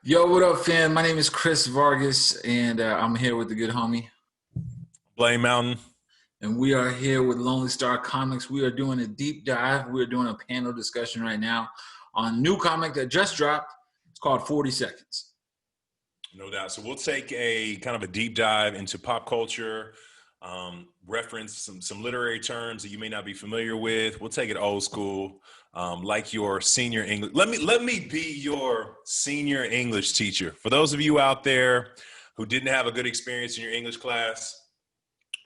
Yo, what up, fam? My name is Chris Vargas, and I'm here with the good homie. Blame Mountain. And we are here with Lonely Star Comics. We are doing a deep dive. We are doing a panel discussion right now on a new comic that just dropped. It's called 40 Seconds. No doubt. So we'll take a kind of a deep dive into pop culture, reference some literary terms that you may not be familiar with. We'll take it old school, like your senior English. Let me be your senior English teacher. For those of you out there who didn't have a good experience in your English class,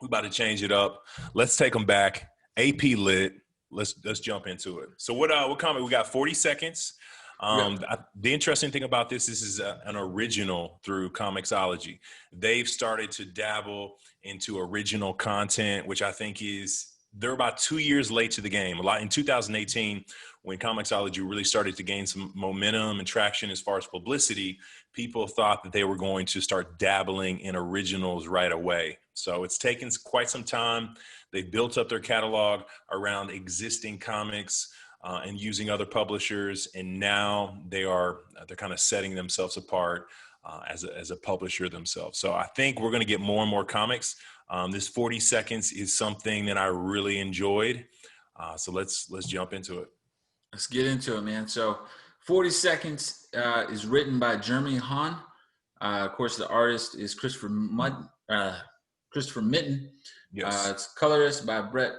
we're about to change it up. Let's take them back. AP Lit. Let's jump into it. So what comic? We got 40 seconds. The interesting thing about this is an original through ComiXology. They've started to dabble into original content, which I think they're about 2 years late to the game. A lot in 2018, when ComiXology really started to gain some momentum and traction as far as publicity, people thought that they were going to start dabbling in originals right away. So it's taken quite some time. They've built up their catalog around existing comics and using other publishers, and now they're kind of setting themselves apart as a publisher themselves. So I think we're going to get more and more comics. This 40 seconds is something that I really enjoyed. So let's jump into it. Let's get into it, man. So 40 Seconds is written by Jeremy Hahn. Of course, the artist is Christopher Mitten. Yes. It's colorist by Brett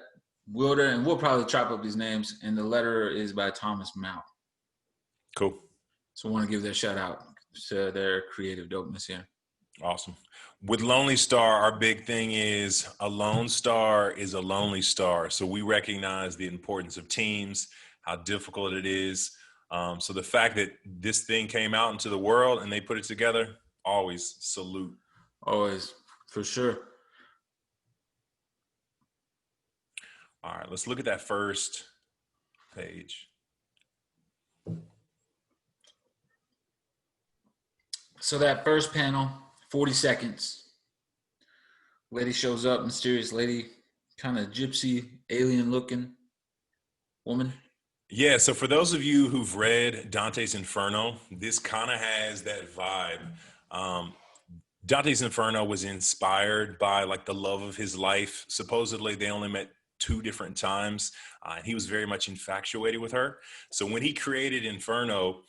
Wilder, and we'll probably chop up these names. And the letterer is by Thomas Mount. Cool. So I want to give that shout out to their creative dopeness here. Awesome. With Lonely Star, our big thing is a lone star is a lonely star. So we recognize the importance of teams, how difficult it is. So the fact that this thing came out into the world and they put it together, always salute. Always, for sure. All right, let's look at that first page. So that first panel, 40 seconds. Lady shows up, mysterious lady, kind of gypsy, alien looking woman. Yeah, so for those of you who've read Dante's Inferno, this kind of has that vibe. Dante's Inferno was inspired by like the love of his life. Supposedly they only met 2 different times, and he was very much infatuated with her. So when he created Inferno,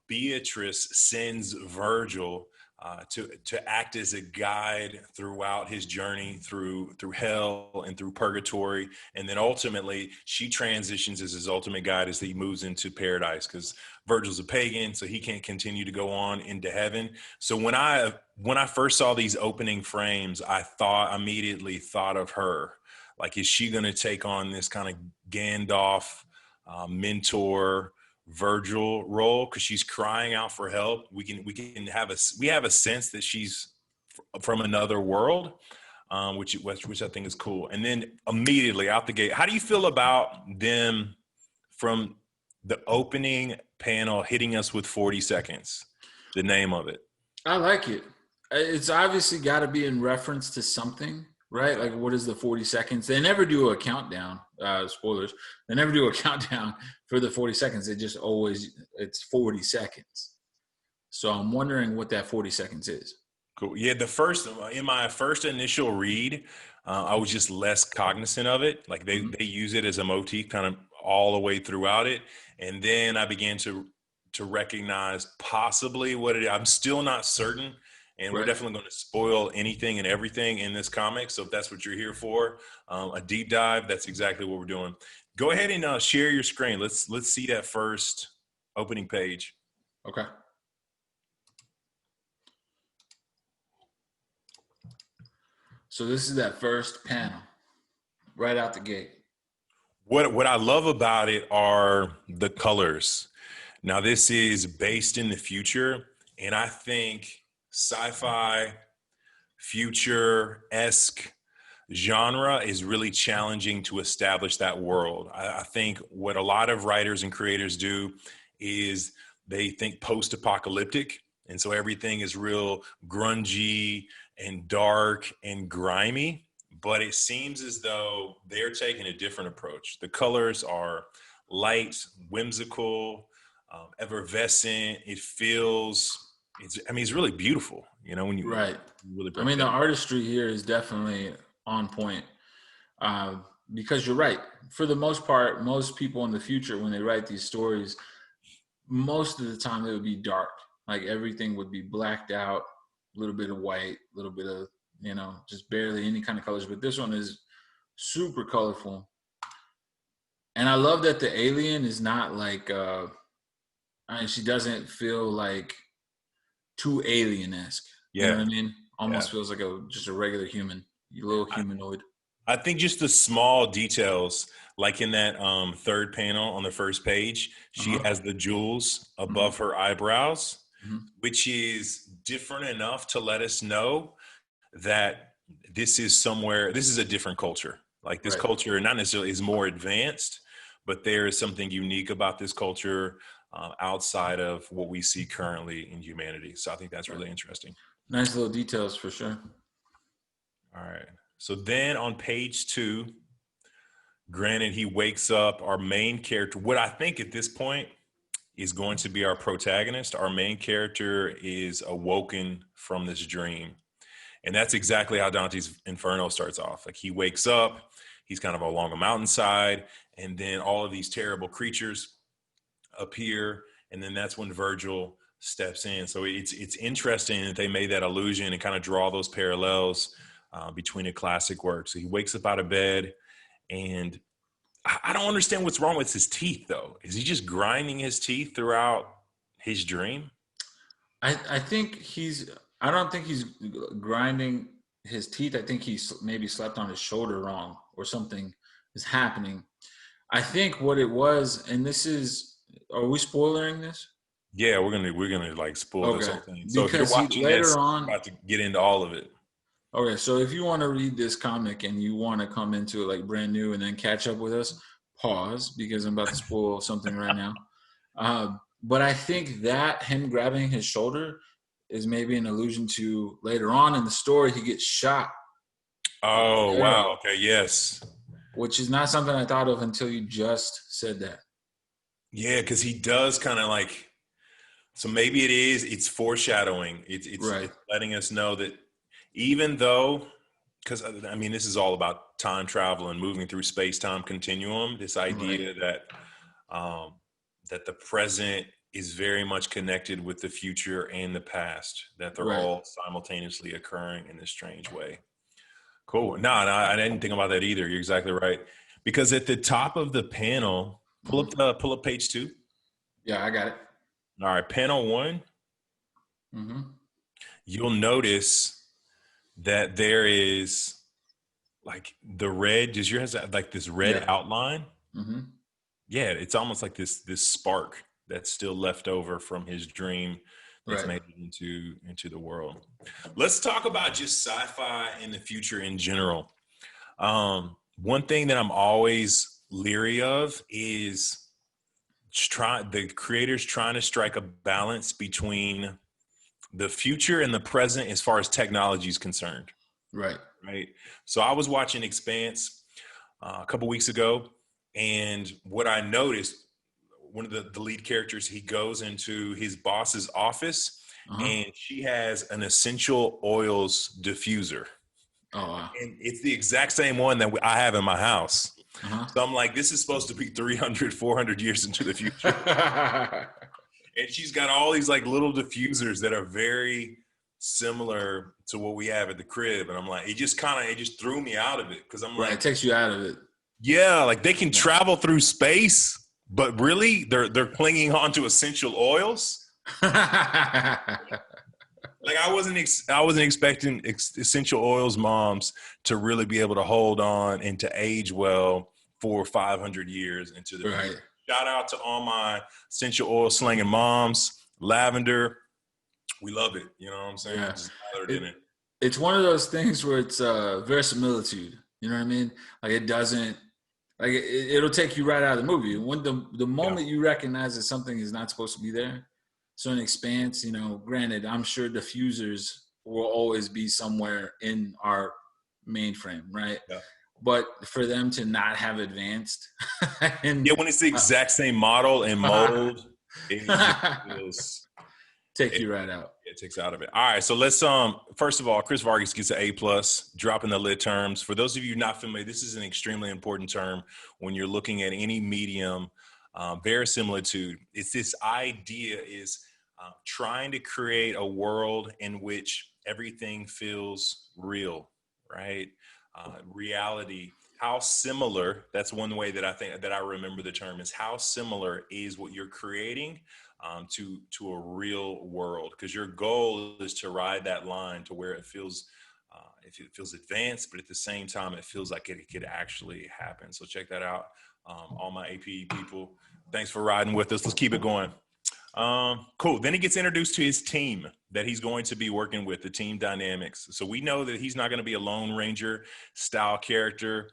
Beatrice sends Virgil to act as a guide throughout his journey through hell and through purgatory, and then ultimately she transitions as his ultimate guide as he moves into paradise, because Virgil's a pagan, so he can't continue to go on into heaven. So when I first saw these opening frames, I immediately thought of her. Like, is she going to take on this kind of Gandalf mentor Virgil role, because she's crying out for help? We have a sense that she's from another world, which I think is cool. And then immediately out the gate, how do you feel about them from the opening panel hitting us with 40 seconds, the name of it? I like it. It's obviously got to be in reference to something, right? Like, what is the 40 seconds? They never do a countdown. Spoilers. They never do a countdown for the 40 seconds. They just it's 40 seconds. So I'm wondering what that 40 seconds is. Cool. Yeah, in my first initial read, I was just less cognizant of it. Like they use it as a motif kind of all the way throughout it. And then I began to recognize possibly what it is. I'm still not certain. And we're definitely going to spoil anything and everything in this comic. So if that's what you're here for, a deep dive, that's exactly what we're doing. Go ahead and share your screen. Let's see that first opening page. Okay. So this is that first panel, right out the gate. What I love about it are the colors. Now, this is based in the future, and I think sci-fi, future-esque genre is really challenging to establish that world. I think what a lot of writers and creators do is they think post-apocalyptic, and so everything is real grungy and dark and grimy, but it seems as though they're taking a different approach. The colors are light, whimsical, effervescent. It feels it's really beautiful, when you Right. really I break mean, it the down. artistry here is definitely on point. Uh, because you're right. For the most part, most people in the future, when they write these stories, most of the time it would be dark. Like everything would be blacked out, a little bit of white, a little bit of, just barely any kind of colors. But this one is super colorful. And I love that the alien is not like, I mean, she doesn't feel like too alien-esque. You know Yeah, what I mean? yeah. Almost feels like just a regular human, a little I, humanoid. I think just the small details, like in that third panel on the first page, she Uh-huh. has the jewels Mm-hmm. above her eyebrows, Mm-hmm. which is different enough to let us know that this is a different culture. Like this Right. culture, not necessarily is more advanced, but there is something unique about this culture outside of what we see currently in humanity. So I think that's Right. really interesting. Nice little details for sure. All right. So then on page 2, granted, he wakes up our main character. What I think at this point is going to be our protagonist. Our main character is awoken from this dream. And that's exactly how Dante's Inferno starts off. Like he wakes up, he's kind of along a mountainside, and then all of these terrible creatures appear, and then that's when Virgil steps in. So it's interesting that they made that allusion and kind of draw those parallels between a classic work. So he wakes up out of bed, and I don't understand what's wrong with his teeth, though. Is he just grinding his teeth throughout his dream? I think I don't think he's grinding his teeth. I think he's maybe slept on his shoulder wrong or something is happening. I think what it was, and are we spoiling this? Yeah, we're gonna like spoil this Okay. whole thing. So if you're Because he watching this, later we're on, about to get into all of it. okay, so if you want to read this comic and you want to come into it like brand new and then catch up with us, pause because I'm about to spoil something right now. But I think that him grabbing his shoulder is maybe an allusion to later on in the story he gets shot with Oh the arrow, wow, okay, yes, which is not something I thought of until you just said that. yeah, because he does kind of like. So maybe it's foreshadowing. Right, It's letting us know that even though, because I mean, this is all about time travel and moving through space time continuum. This right, idea um, that the present is very much connected with the future and the past. That they're right. all simultaneously occurring in this strange way. Cool. No, I didn't think about that either. You're exactly right. Because at the top of the panel, Hmm. pull up page 2. Yeah, I got it. All right, panel 1. Hmm. You'll notice that there is like the red. Does yours have like this red Yeah. outline? Hmm. Yeah, it's almost like this spark that's still left over from his dream that's Right. made it into the world. Let's talk about just sci-fi in the future in general. One thing that I'm always leery of is the creators trying to strike a balance between the future and the present as far as technology is concerned. Right. Right. So I was watching Expanse a couple weeks ago, and what I noticed, one of the lead characters, he goes into his boss's office, Uh-huh. and she has an essential oils diffuser, Oh wow. and it's the exact same one that I have in my house. Uh-huh. So I'm like, this is supposed to be 300, 400 years into the future. And she's got all these like little diffusers that are very similar to what we have at the crib. And I'm like, it just threw me out of it. Cause I'm Right. It like, takes you out of it. yeah, like they can Yeah. travel through space, but really they're clinging on to essential oils. Like I wasn't expecting essential oils moms to really be able to hold on and to age well for 500 years into the future. Right. Shout out to all my essential oil slinging moms. Lavender, we love it. You know what I'm saying? Yeah. Just lather it It in it. it's one of those things where it's verisimilitude. You know what I mean? Like it doesn't like it'll take you right out of the movie. When the Yeah. moment you recognize that something is not supposed to be there. So in Expanse, granted, I'm sure diffusers will always be somewhere in our mainframe, right? Yeah. But for them to not have advanced and Yeah, when it's the exact same model and mold, it just feels. Take you right out. It takes out of it. All right, so let's first of all, Chris Vargas gets an A+, dropping the lit terms. For those of you not familiar, this is an extremely important term when you're looking at any medium, verisimilitude. It's this idea is trying to create a world in which everything feels real, right? Reality. How similar, that's one way that I think that I remember the term, is how similar is what you're creating to a real world, because your goal is to ride that line to where if it feels advanced, but at the same time it feels like it could actually happen. So check that out, all my APE people. Thanks for riding with us. Let's keep it going. Cool. Then he gets introduced to his team that he's going to be working with, the team dynamics. So we know that he's not going to be a Lone Ranger style character.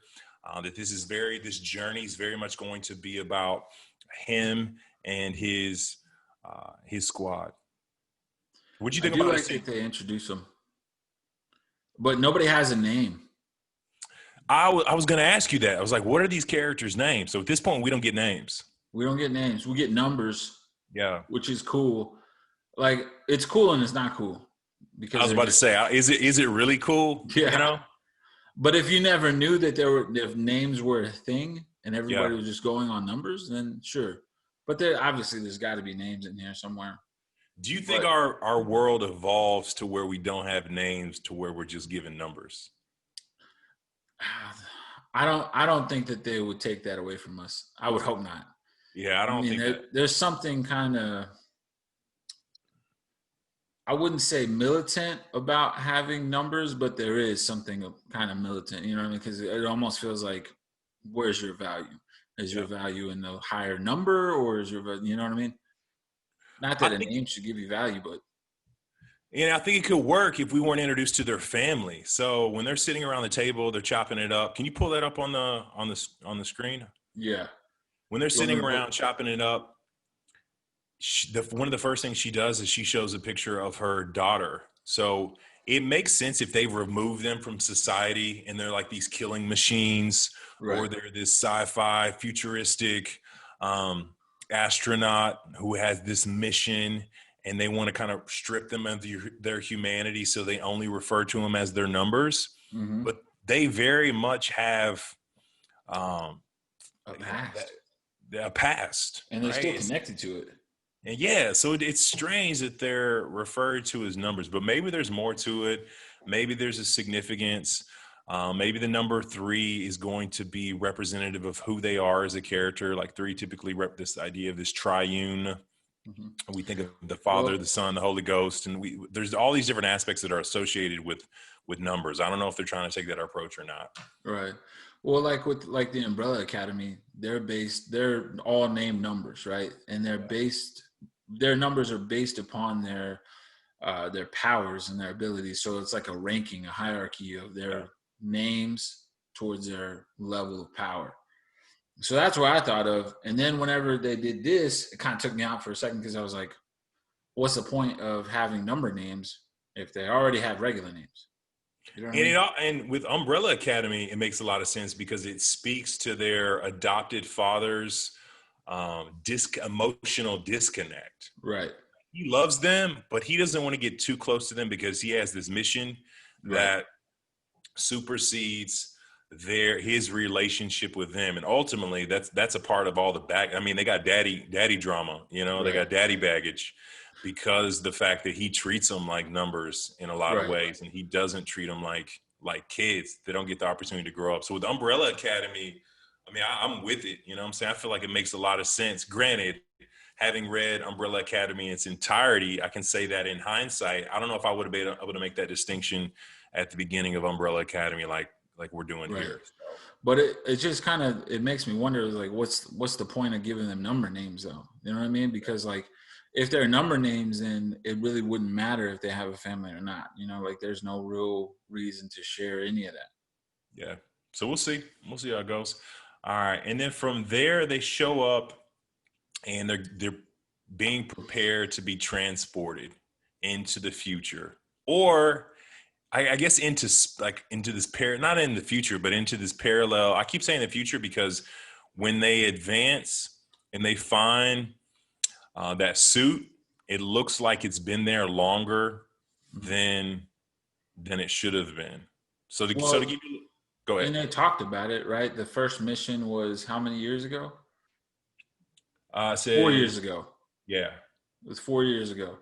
That this journey is very much going to be about him and his squad. What'd you think about like that they introduce them, but nobody has a name. I was going to ask you that. I was like, what are these characters' names? So at this point, we don't get names. We don't get names. We get numbers. Yeah, which is cool. Like, it's cool and it's not cool. Because I was about to say, is it really cool? Yeah. You know. But if you never knew that if names were a thing and everybody was just going on numbers, then sure. But there's got to be names in here somewhere. Do you think our world evolves to where we don't have names, to where we're just given numbers? I don't think that they would take that away from us. I would hope not. Yeah, I don't think there's something kind of, I wouldn't say militant about having numbers, but there is something kind of militant, you know what I mean? Because it almost feels like, where's your value? Is your value in the higher number, or is your, you know what I mean? Not that a name should give you value, but. And I think it could work if we weren't introduced to their family. So when they're sitting around the table, they're chopping it up. Can you pull that up on the screen? Yeah. When they're sitting around chopping it up, one of the first things she does is she shows a picture of her daughter. So it makes sense if they remove them from society and they're like these killing machines, or they're this sci-fi futuristic astronaut who has this mission, and they want to kind of strip them of their humanity, so they only refer to them as their numbers. Mm-hmm. But they very much have a past. And they're still connected to it. And yeah, so it's strange that they're referred to as numbers, but maybe there's more to it. Maybe there's a significance. Maybe the number 3 is going to be representative of who they are as a character. Like 3 typically rep this idea of this triune. Mm-hmm. We think of the Father, the Son, the Holy Ghost, and there's all these different aspects that are associated with numbers. I don't know if they're trying to take that approach or not. Right. Well, like the Umbrella Academy, they're all named numbers, right? And their numbers are based upon their powers and their abilities. So it's like a ranking, a hierarchy of their names towards their level of power. So that's what I thought of. And then whenever they did this, it kind of took me out for a second, because I was like, what's the point of having number names if they already have regular names? You know what I mean? And with Umbrella Academy, it makes a lot of sense because it speaks to their adopted father's emotional disconnect. Right. He loves them, but he doesn't want to get too close to them because he has this mission that supersedes his relationship with them, and ultimately that's a part of all the back. I mean, they got daddy drama, you know. They got daddy baggage because the fact that he treats them like numbers in a lot of ways, and he doesn't treat them like kids. They don't get the opportunity to grow up. So with Umbrella Academy, I mean, I'm with it. You know what I'm saying? I feel like it makes a lot of sense. Granted, having read Umbrella Academy in its entirety, I can say that in hindsight, I don't know if I would have been able to make that distinction at the beginning of Umbrella Academy like we're doing here. So. But it just kind of, it makes me wonder, like, what's the point of giving them number names, though? You know what I mean? Because, like, if they're number names, then it really wouldn't matter if they have a family or not. You know, like, there's no real reason to share any of that. Yeah. So we'll see. We'll see how it goes. All right. And then from there, they show up and they're being prepared to be transported into the future, or I guess into this not in the future, but into this parallel. I keep saying the future because when they advance and they find that suit, it looks like it's been there longer Mhm. than it should have been. So to Well, give you, go ahead. and they talked about it, right? The first mission was how many years ago? It 4 years says, ago. yeah, It was 4 years ago.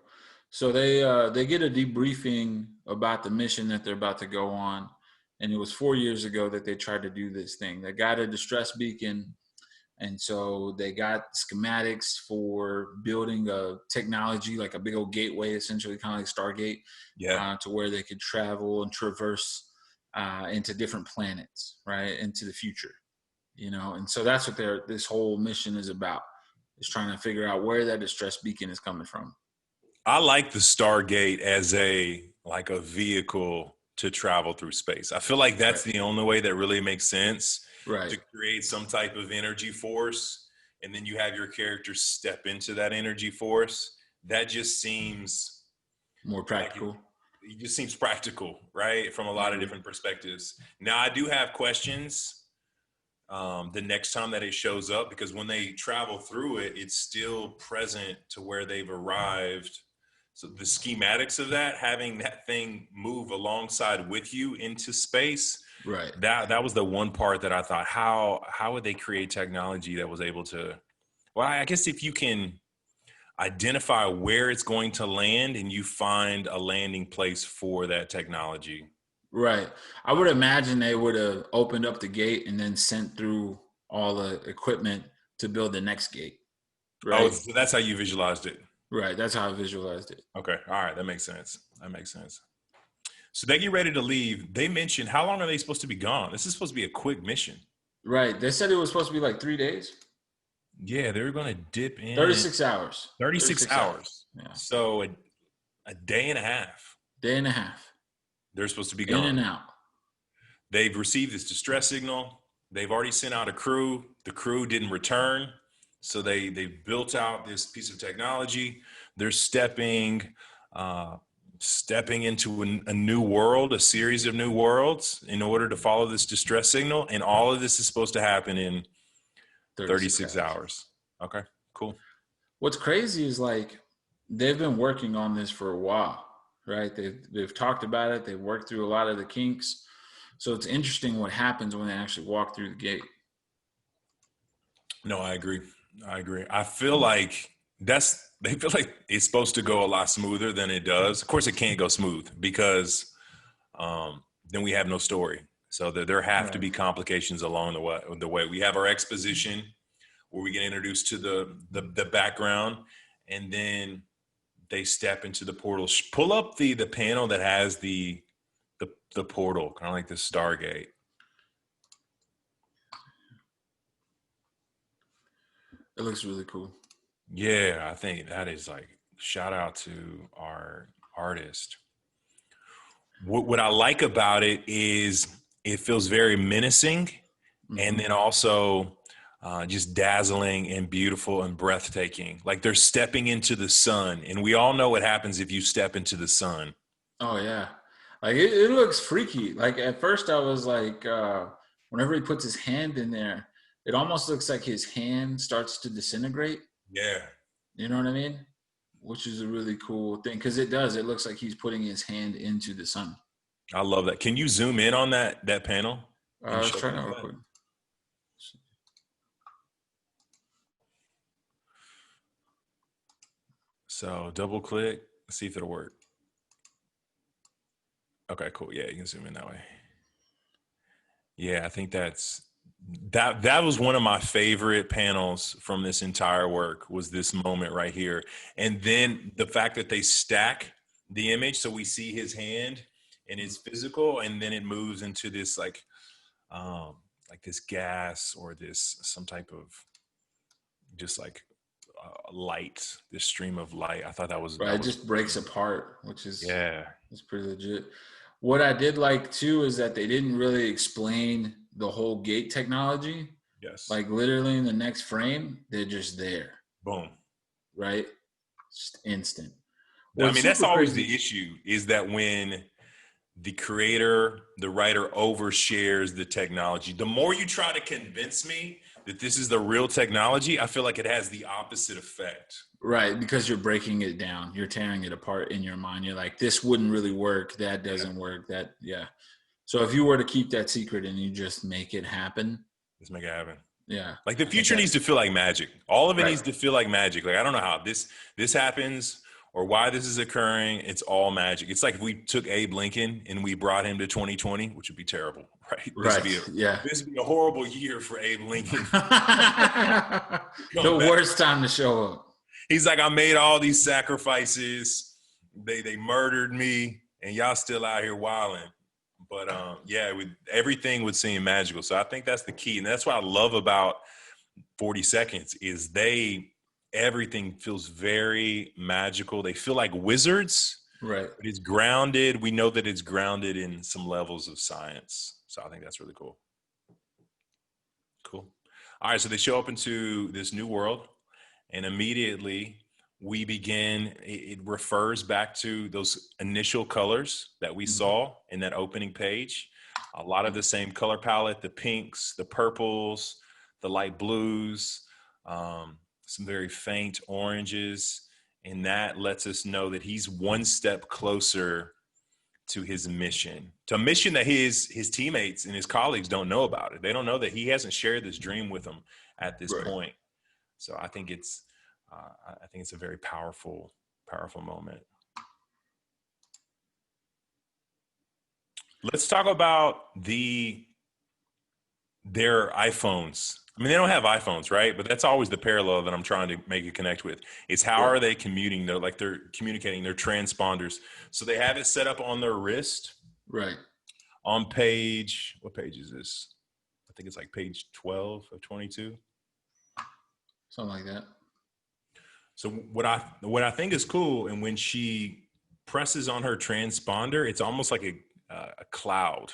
So they get a debriefing about the mission that they're about to go on, and it was 4 years ago that they tried to do this thing. They got a distress beacon, and so they got schematics for building a technology like a big old gateway, essentially kind of like Stargate, yeah. to where they could travel and traverse into different planets, right, into the future. And so that's what this whole mission is about. Is trying to figure out where that distress beacon is coming from. I like the Stargate as a vehicle to travel through space. I feel like Right. that's the only way that really makes sense, Right. to create some type of energy force, and then you have your characters step into that energy force. That just seems More like practical. it just seems practical, right? From a I lot of agree. different perspectives. Now, I do have questions the next time that it shows up, because when they travel through it, it's still present to where they've arrived. So the schematics of that, having that thing move alongside with you into space, Right. that was the one part that I thought, how would they create technology that was able to, well, I guess if you can identify where it's going to land and you find a landing place for that technology. Right. I would imagine they would have opened up the gate and then sent through all the equipment to build the next gate. Oh, Right. so that's how you visualized it. Right. That's how I visualized it. Okay. All right. That makes sense. So they get ready to leave. They mentioned, how long are they supposed to be gone? This is supposed to be a quick mission. Right. They said it was supposed to be like 3 days. Yeah, they're going to dip in 36 hours. 36 36 hours. hours. Yeah. So a day and a half. Day and a half. They're supposed to be In gone. and out. They've received this distress signal. They've already sent out a crew. The crew didn't return. So they built out this piece of technology. They're stepping into a new world, a series of new worlds, in order to follow this distress signal. And all of this is supposed to happen in 36 hours. Okay, cool. What's crazy is like they've been working on this for a while, right? They've talked about it. They've worked through a lot of the kinks. So it's interesting what happens when they actually walk through the gate. No, I agree. I feel like they feel like it's supposed to go a lot smoother than it does. Of course, it can't go smooth because then we have no story. So there have to be complications along the way. We have our exposition where we get introduced to the background, and then they step into the portal. Pull up the panel that has the portal, kind of like the Stargate. It looks really cool. Yeah, I think that is like, shout out to our artist. What I like about it is it feels very menacing, and then also just dazzling and beautiful and breathtaking. Like they're stepping into the sun, and we all know what happens if you step into the sun. Oh yeah. Like it looks freaky. Like at first I was like, whenever he puts his hand in there, it almost looks like his hand starts to disintegrate. Yeah. You know what I mean? Which is a really cool thing because it does. It looks like he's putting his hand into the sun. I love that. Can you zoom in on that panel and Let's show try me that real that? quick. So double click, see if it'll work. Okay, cool. Yeah, you can zoom in that way. Yeah, I think that was one of my favorite panels from this entire work, was this moment right here. And then the fact that they stack the image, so we see his hand and his physical, and then it moves into this like this gas or this some type of just like light, this stream of light. I thought that was Right, it just breaks apart, which is yeah. it's pretty legit. What I did like too is that they didn't really explain the whole gate technology. Yes. Like literally in the next frame, they're just there. Boom. Right? Just instant. I mean, that's always crazy. the issue, is that when the creator, the writer overshares the technology, the more you try to convince me that this is the real technology, I feel like it has the opposite effect. Right, because you're breaking it down. You're tearing it apart in your mind. You're like, this wouldn't really work. That Yeah. doesn't work. That, yeah. So if you were to keep that secret and you just make it happen, Let's make it happen. yeah. Like the I think future that, needs to feel like magic. All of it right, needs to feel like magic. Like I don't know how this happens or why this is occurring. It's all magic. It's like if we took Abe Lincoln and we brought him to 2020, which would be terrible, right? right, yeah. This would be a horrible year for Abe Lincoln. The worst time to show up. He's like, I made all these sacrifices. They murdered me, and y'all still out here wilding. But yeah, everything would seem magical. So I think that's the key, and that's what I love about 40 Seconds is everything feels very magical. They feel like wizards, Right. but it's grounded. We know that it's grounded in some levels of science. So I think that's really cool. Cool. All right, so they show up into this new world, and immediately we begin, it refers back to those initial colors that we saw in that opening page. A lot of the same color palette, the pinks, the purples, the light blues, some very faint oranges. And that lets us know that he's one step closer to his mission, to a mission that his teammates and his colleagues don't know about it. They don't know that he hasn't shared this dream with them at this point. So I think it's a very powerful moment. Let's talk about their iPhones. I mean, they don't have iPhones, right? But that's always the parallel that I'm trying to make it connect with. Is how are they commuting? They're communicating, they're transponders. So they have it set up on their wrist. Right. On page, what page is this? I think it's like page 12 of 22. Something like that. So what I think is cool, and when she presses on her transponder, it's almost like a cloud.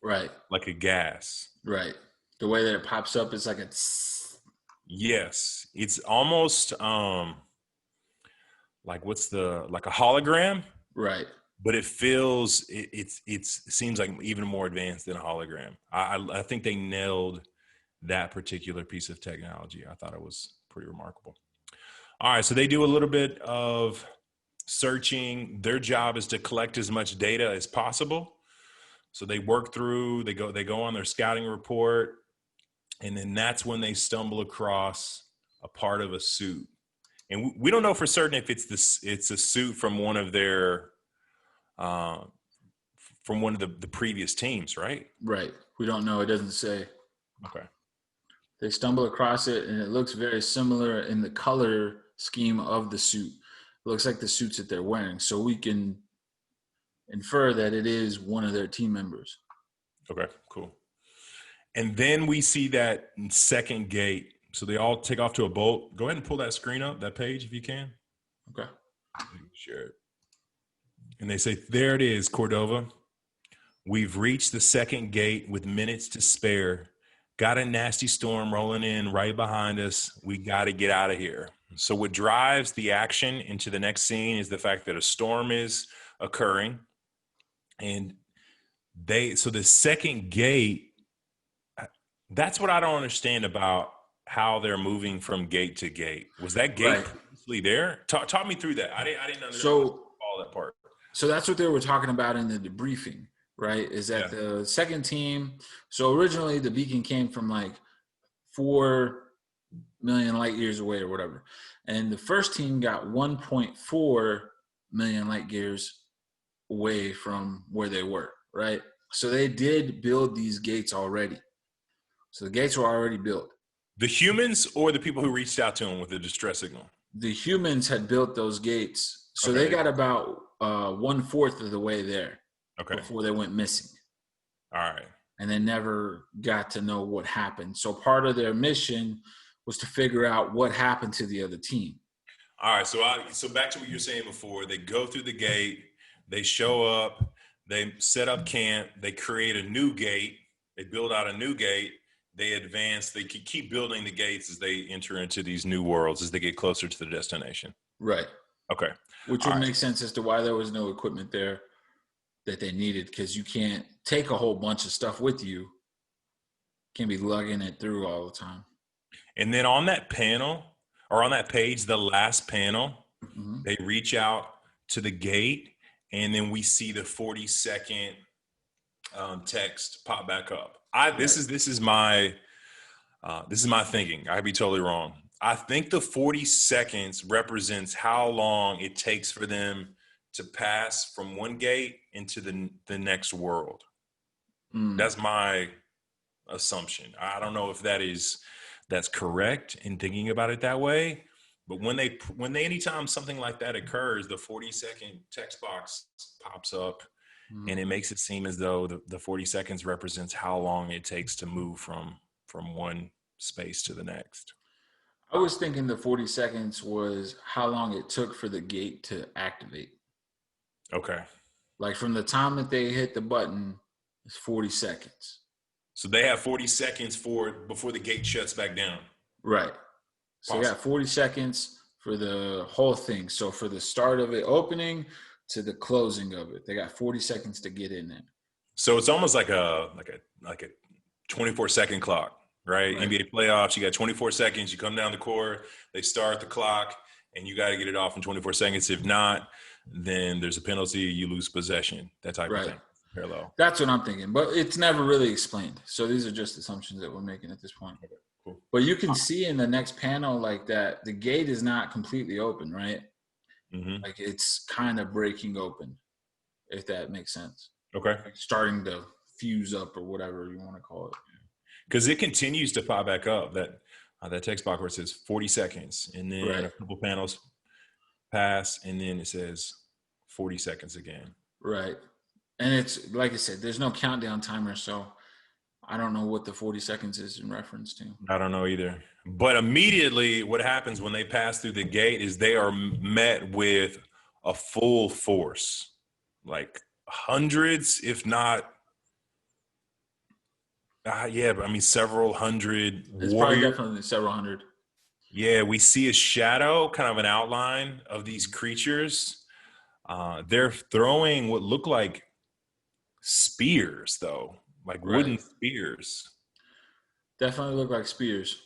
Right. Like a gas. Right. The way that it pops up is like a. Yes, it's almost like like a hologram. Right. But it feels it seems like even more advanced than a hologram. I think they nailed that particular piece of technology. I thought it was pretty remarkable. All right, so they do a little bit of searching. Their job is to collect as much data as possible. So they work through, they go on their scouting report, and then that's when they stumble across a part of a suit. And we don't know for certain if it's a suit from one of their the previous teams, right? Right. We don't know. It doesn't say. Okay. They stumble across it, and it looks very similar in the color scheme of the suit. It looks like the suits that they're wearing. So we can infer that it is one of their team members. Okay, cool. And then we see that second gate. So they all take off to a bolt. Go ahead and pull that screen up, that page, if you can. Okay. Share it. And they say, there it is, Cordova. We've reached the second gate with minutes to spare. Got a nasty storm rolling in right behind us. We got to get out of here. So what drives the action into the next scene is the fact that a storm is occurring. And so the second gate, that's what I don't understand about how they're moving from gate to gate. Was that gate previously there? Talk me through that. I didn't understand all that part. So that's what they were talking about in the debriefing, right? Is that the second team. So originally the beacon came from like 4 million light years away or whatever. And the first team got 1.4 million light years away from where they were, right? So they did build these gates already. So the gates were already built. The humans or the people who reached out to them with the distress signal? The humans had built those gates. So they got about 1/4 of the way there before they went missing. All right. And they never got to know what happened. So part of their mission was to figure out what happened to the other team. All right. So back to what you were saying before. They go through the gate. They show up. They set up camp. They create a new gate. They build out a new gate. They advance. They keep building the gates as they enter into these new worlds, as they get closer to the destination. Right. Okay. Which would make sense as to why there was no equipment there that they needed, because you can't take a whole bunch of stuff with you. Can't be lugging it through all the time. And then on that panel or on that page, the last panel, Mm-hmm. they reach out to the gate, and then we see the 40-second text pop back up. This is my thinking. I could be totally wrong. I think the 40 seconds represents how long it takes for them to pass from one gate into the next world. Mm. That's my assumption. I don't know if that's correct in thinking about it that way. But anytime something like that occurs, the 40-second text box pops up, and it makes it seem as though the 40 seconds represents how long it takes to move from one space to the next. I was thinking the 40 seconds was how long it took for the gate to activate. Okay. Like from the time that they hit the button, it's 40 seconds. So they have 40 seconds before the gate shuts back down. Right. So they got 40 seconds for the whole thing. So for the start of it opening to the closing of it, they got 40 seconds to get in there. So it's almost like a 24-second clock, right? NBA playoffs, you got 24 seconds, you come down the court, they start the clock, and you got to get it off in 24 seconds. If not, then there's a penalty, you lose possession, that type of thing. Parallel. That's what I'm thinking, but it's never really explained. So these are just assumptions that we're making at this point. Okay, cool. But you can see in the next panel like that, the gate is not completely open, right? Mm-hmm. Like it's kind of breaking open, if that makes sense. Okay. Like starting to fuse up or whatever you want to call it. Because it continues to pop back up, that text box where it says 40 seconds, and then a couple panels pass, and then it says 40 seconds again. Right. And it's, like I said, there's no countdown timer, so I don't know what the 40 seconds is in reference to. I don't know either. But immediately what happens when they pass through the gate is they are met with a full force, like hundreds, if not, several hundred It's warriors. probably definitely several hundred. Yeah, we see a shadow, kind of an outline of these creatures. They're throwing what look like spears, though, like wooden spears. Definitely look like spears.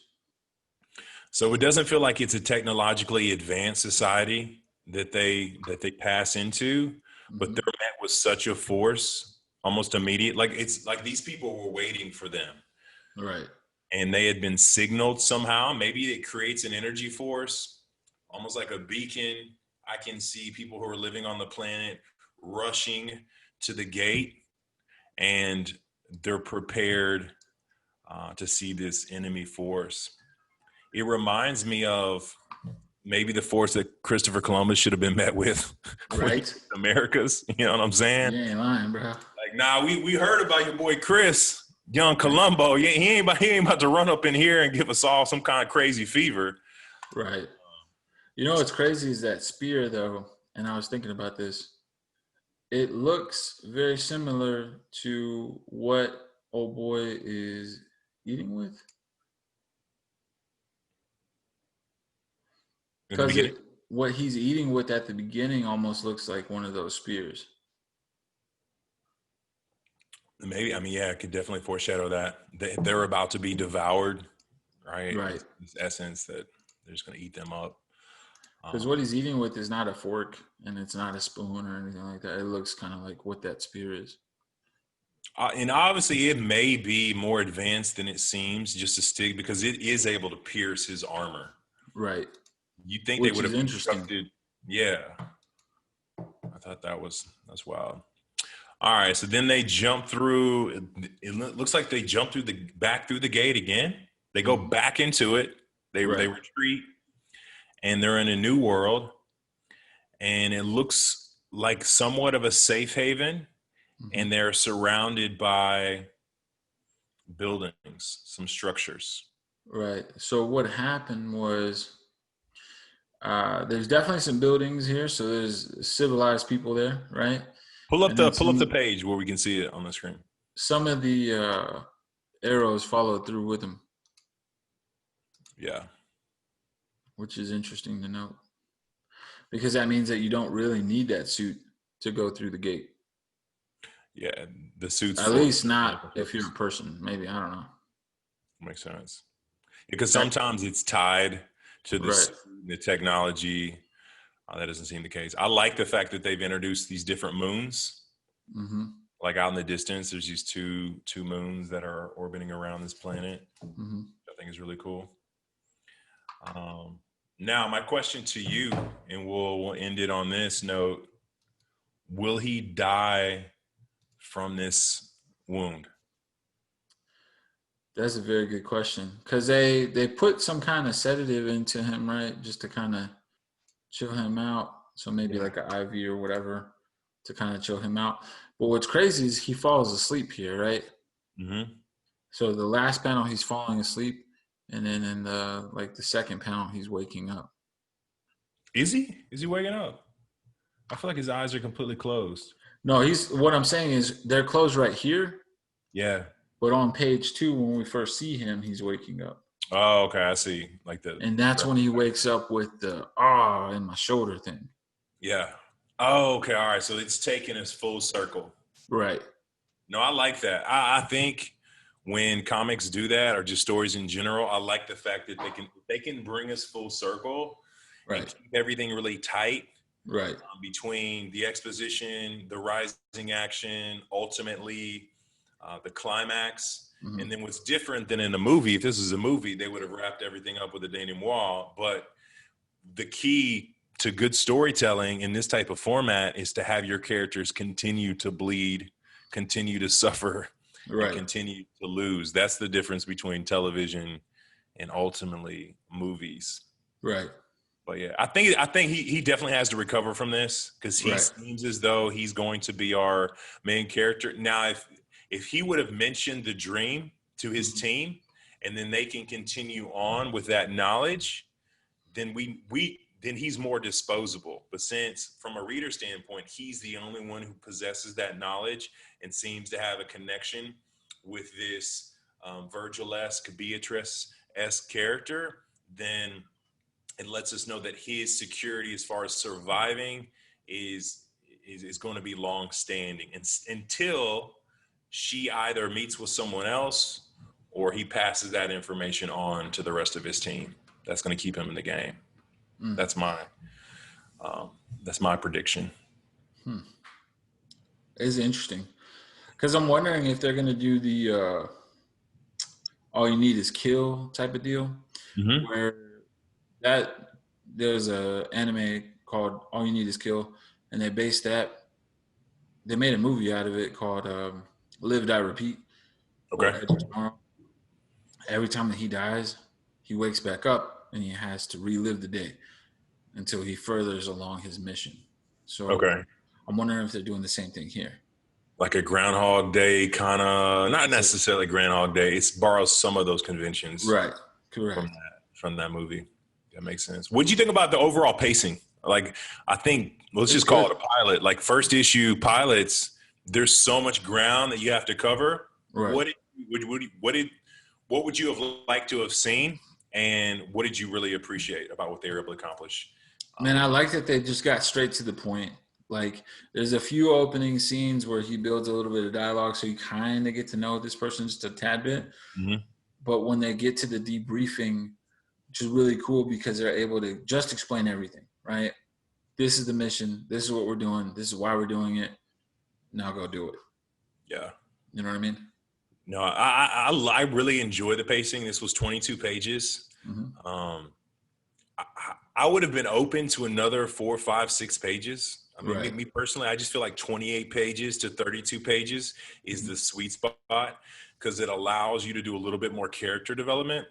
So it doesn't feel like it's a technologically advanced society that they pass into, but they're met with such a force almost immediate. Like it's like these people were waiting for them. Right. And they had been signaled somehow. Maybe it creates an energy force, almost like a beacon. I can see people who are living on the planet rushing to the gate, and they're prepared to see this enemy force. It reminds me of maybe the force that Christopher Columbus should have been met with, right? Americas. You know what I'm saying? You ain't lying, bro. Like, nah, we heard about your boy Chris, young Columbo. He ain't about to run up in here and give us all some kind of crazy fever. Right. You know what's crazy is that spear, though, and I was thinking about this. It looks very similar to what old boy is eating with. Because what he's eating with at the beginning almost looks like one of those spears. Maybe, it could definitely foreshadow that. They're about to be devoured, right? Right. This essence that they're just going to eat them up. Because what he's eating with is not a fork and it's not a spoon or anything like that. It looks kind of like what that spear is. And obviously it may be more advanced than it seems, just a stick, because it is able to pierce his armor. Right. You think Which they would have constructed? Yeah. I thought that's wild. All right, so then they jump through. It looks like they jump back through the gate again. They go back into it. They retreat, and they're in a new world. And it looks like somewhat of a safe haven, and they're surrounded by buildings, some structures. Right. So what happened was there's definitely some buildings here. So there's civilized people there, right? Pull up the page where we can see it on the screen. Some of the arrows followed through with them. Yeah. Which is interesting to note. Because that means that you don't really need that suit to go through the gate. Yeah, the suit's at least not if you're a person. Maybe, I don't know. Makes sense. Because Right. sometimes it's tied to the Right. suit and the technology. That doesn't seem the case. I like the fact that they've introduced these different moons. Mm-hmm. Like out in the distance, there's these two moons that are orbiting around this planet. Mm-hmm. I think is really cool. Um, Now, my question to you, and we'll end it on this note: will he die from this wound? That's a very good question because they put some kind of sedative into him, right, just to kind of chill him out. So maybe Yeah. like an IV or whatever to kind of chill him out. But what's crazy is he falls asleep here, right? Mm-hmm. So the last panel he's falling asleep, and then in the second panel he's waking up. Is he? Is he waking up? I feel like his eyes are completely closed. No, he's what I'm saying is they're closed right here, Yeah. but on page 2 when we first see him, he's waking up. Oh, okay. I see. Like the. And that's when he wakes up with the in my shoulder thing. Yeah. Oh, okay. All right. So it's taking us full circle. Right. No, I like that. I think when comics do that, or just stories in general, I like the fact that they can bring us full circle and Right. keep everything really tight Right. between the exposition, the rising action, ultimately the climax. Mm-hmm. And then what's different than in a movie, if this was a movie, they would have wrapped everything up with a denouement. But the key to good storytelling in this type of format is to have your characters continue to bleed, continue to suffer, and Right. continue to lose. That's the difference between television and ultimately movies. Right. But yeah, I think he definitely has to recover from this because he Right. seems as though he's going to be our main character. Now, if he would have mentioned the dream to his Mm-hmm. team and then they can continue on with that knowledge, then then he's more disposable. But since from a reader standpoint, he's the only one who possesses that knowledge and seems to have a connection with this Virgil-esque, Beatrice-esque character, then it lets us know that his security as far as surviving is going to be long standing until she either meets with someone else or he passes that information on to the rest of his team. That's going to keep him in the game. Mm. That's my um, that's my prediction. Hmm. It's interesting because I'm wondering if they're gonna do the all you need is kill type of deal, Mm-hmm. where that there's a anime called All You Need Is Kill, and they made a movie out of it called Live Die Repeat Okay. or Edge of Tomorrow. Every time that he dies, he wakes back up and he has to relive the day until he furthers along his mission. So Okay. I'm wondering if they're doing the same thing here. Like a Groundhog Day kind of, not So, necessarily Groundhog Day. It's borrows some of those conventions right, from correct. that movie. That makes sense. What do you think about the overall pacing? Like, I think let's It's just call good. it a pilot. Like first issue pilots, there's so much ground that you have to cover. Right. What would you have liked to have seen, and what did you really appreciate about what they were able to accomplish? Man, I With like that they just got straight to the point. Like, there's a few opening scenes where he builds a little bit of dialogue, so you kind of get to know this person just a tad bit. Mhm. But when they get to the debriefing, which is really cool because they're able to just explain everything, right? This is the mission. This is what we're doing. This is why we're doing it. Now go do it. Yeah. You know what I mean? No, I really enjoy the pacing. This was 22 pages. Mm-hmm. Um, I would have been open to another 4, 5, 6 pages. I mean, Right. me personally, I just feel like 28 pages to 32 pages is Mm-hmm. the sweet spot because it allows you to do a little bit more character development.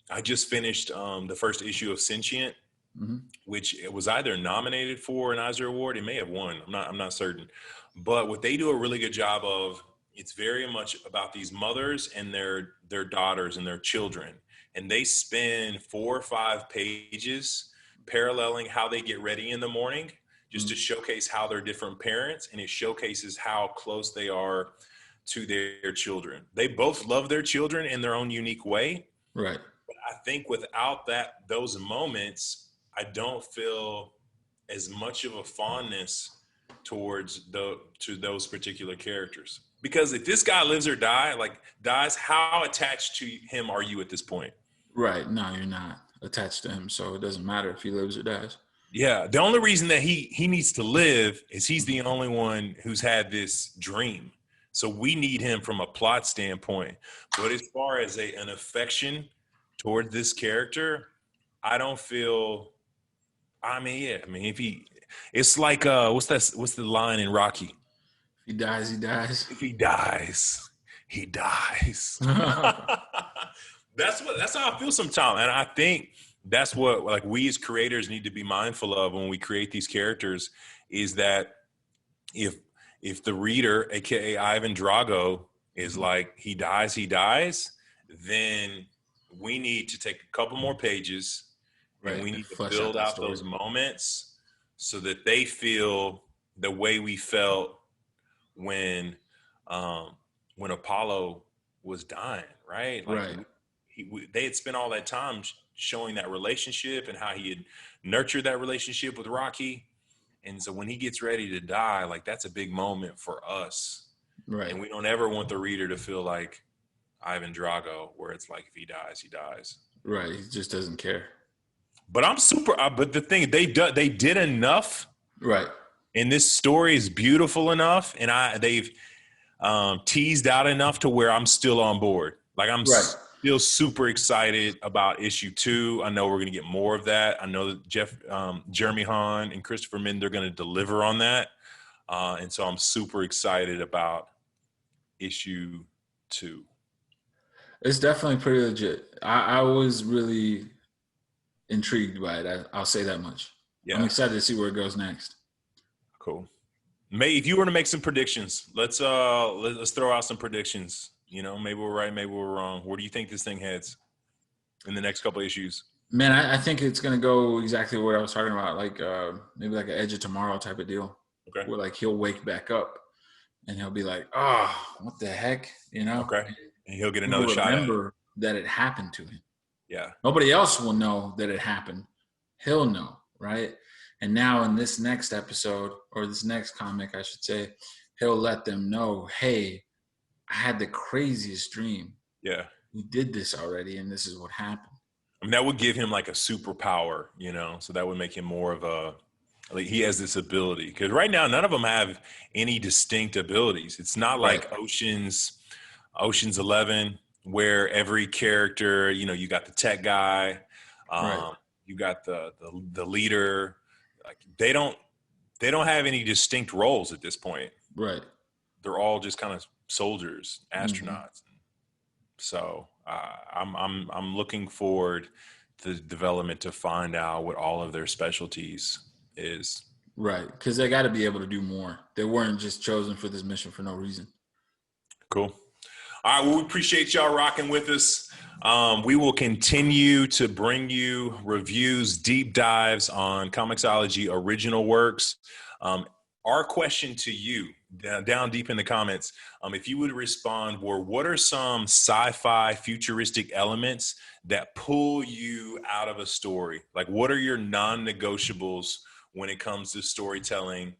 I just finished the first issue of Sentient, Mm-hmm. which it was either nominated for an Eisner Award. It may have won. I'm not certain. But what they do a really good job of, it's very much about these mothers and their daughters and their children. And they spend 4 or 5 pages paralleling how they get ready in the morning just Mm-hmm. to showcase how they're different parents, and it showcases how close they are to their children. They both love their children in their own unique way. Right. I think without those moments, I don't feel as much of a fondness to those particular characters. Because if this guy lives or dies, how attached to him are you at this point? Right. No, you're not attached to him, so it doesn't matter if he lives or dies. Yeah, the only reason that he needs to live is he's the only one who's had this dream. So we need him from a plot standpoint. But as far as an affection toward this character, I don't feel. I mean, yeah. I mean, if he, it's like what's that? What's the line in Rocky? If he dies, he dies. If he dies, he dies. That's how I feel sometimes, and I think that's what like we as creators need to be mindful of when we create these characters is that if the reader, aka Ivan Drago, is like he dies, then we need to take a couple more pages and Right. we And need to flesh out build that out story. those moments so that they feel the way we felt when um, when Apollo was dying, right? Like Right. they had spent all that time showing that relationship and how he had nurtured that relationship with Rocky. And so when he gets ready to die, like that's a big moment for us. Right. And we don't ever want the reader to feel like Ivan Drago, where it's like if he dies, he dies. Right. He just doesn't care. But I'm super. But the thing they did enough, Right. and this story is beautiful enough, and they've teased out enough to where I'm still on board. Like I'm Right. still super excited about issue 2. I know we're going to get more of that. I know that Jeremy Hahn and Christopher Minn, they're going to deliver on that. And so I'm super excited about issue 2. It's definitely pretty legit. I was really intrigued by it. I'll say that much. I'm Yeah, excited to see where it goes next. cool. If you were to make some predictions, let's throw out some predictions. You know, maybe we're right, maybe we're wrong. Where do you think this thing heads in the next couple issues? Man, I think it's gonna go exactly what I was talking about, like maybe like an Edge of Tomorrow type of deal, Okay. where like he'll wake back up and he'll be like, "Oh, what the heck," you know? Okay. And he'll get He will another shot at it. remember that it happened to him. Yeah. Nobody else will know that it happened. He'll know, right? And now in this next episode, or this next comic, I should say, he'll let them know, "Hey, I had the craziest dream. Yeah. We did this already, and this is what happened." I mean, that would give him like a superpower, you know, so that would make him more of a, like he has this ability. Because right now, none of them have any distinct abilities. It's not like Right. Ocean's 11, where every character, you know, you got the tech guy, Right. you got the leader. Like they don't have any distinct roles at this point. Right. They're all just kind of soldiers, Mm-hmm. astronauts. So I'm looking forward to the development to find out what all of their specialties is. Right. Because they got to be able to do more. They weren't just chosen for this mission for no reason. Cool. All right. Well, we appreciate y'all rocking with us. We will continue to bring you reviews, deep dives on ComiXology original works. Our question to you, down deep in the comments, if you would respond, what are some sci-fi futuristic elements that pull you out of a story? Like, what are your non-negotiables when it comes to storytelling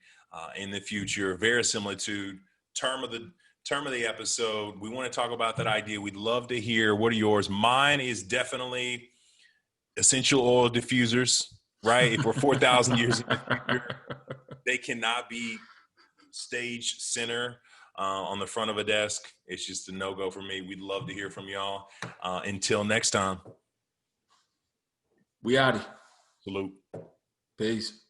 in the future? Verisimilitude, term of the episode. We want to talk about that idea. We'd love to hear what are yours. Mine is definitely essential oil diffusers, right? If we're 4,000 years in the future, they cannot be stage center on the front of a desk. It's just a no-go for me. We'd love to hear from y'all. Until next time, We outie. salute. Peace.